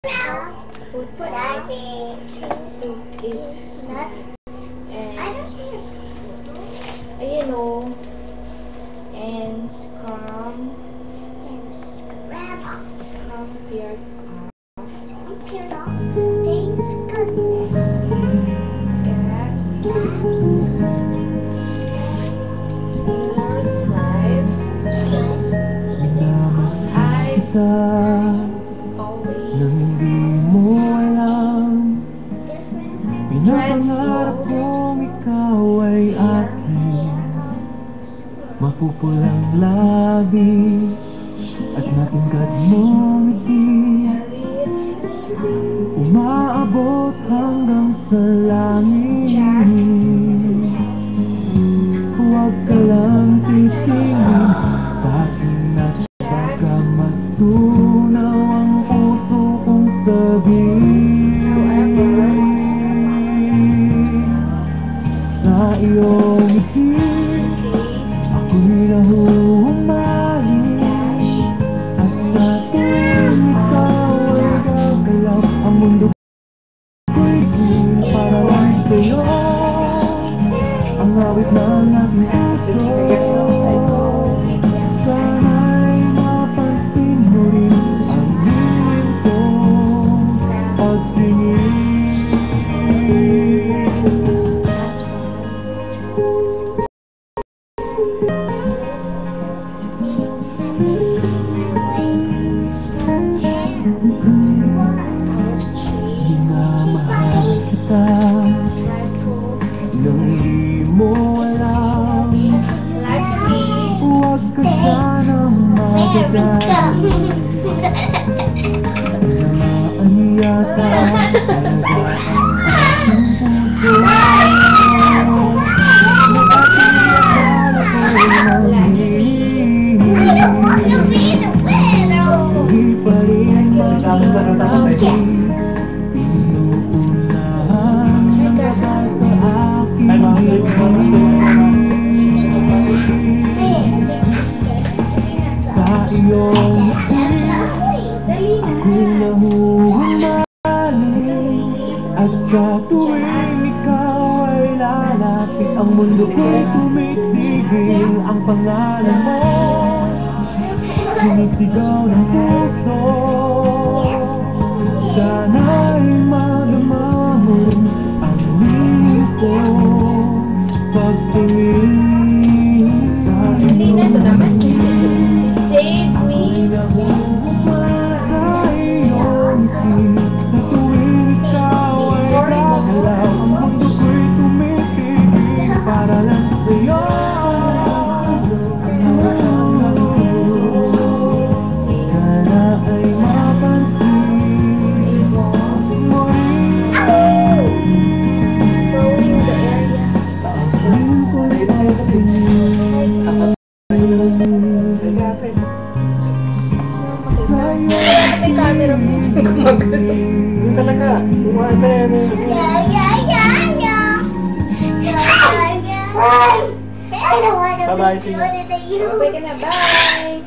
Put its nut. And I don't see a spoon. Ayan o. And scrub your thanks goodness. Gaps. Taylor's wife. I always nang di mo alam, pinapangarap kong ikaw ay aking mapupulang labi at matingkad mong ngiti, umaabot hanggang sa langit. Huwag ka lang titingin sa akin at baka matunaw ang puso kong sabihin. Sa iyong ngiti ako'y nahuhumaling, at sa tuwing ikaw ay gagalaw, ang mundo ko'y gil para lang sa'yo. Ang awit ng ating puso, sana'y mapansin mo rin ang hiling kong pagtingin. Minamahal kita nang di mo alam, huwag ka sanang magagalit. Tinamaan yata talaga ang puso mo, nang ating akala ko'y nanghihina. Hindi pa rin malalaki, inuunahan ng baba sa aking sa iyong ngiti ako'y nahuhumaling, at sa tuwing ikaw ay lalapit, ang mundo ko'y tumitigil. Ang pangalan mo sumisigaw ng puso, sana'y madama mo rin ang hiling kong pagtingin. Sa iyong save me. sa iyong ngiti, sa tuwing ikaw ay gagalaw, ang mundo ko'y tumitigil para lang sa'yo. Sana ay mapansin mo rin ang hiling ko'y pagtingin. Sa May camera mo yung gumagano. yun talaga, buwan pa rin. Bye-bye, see you. Bye ka na, bye!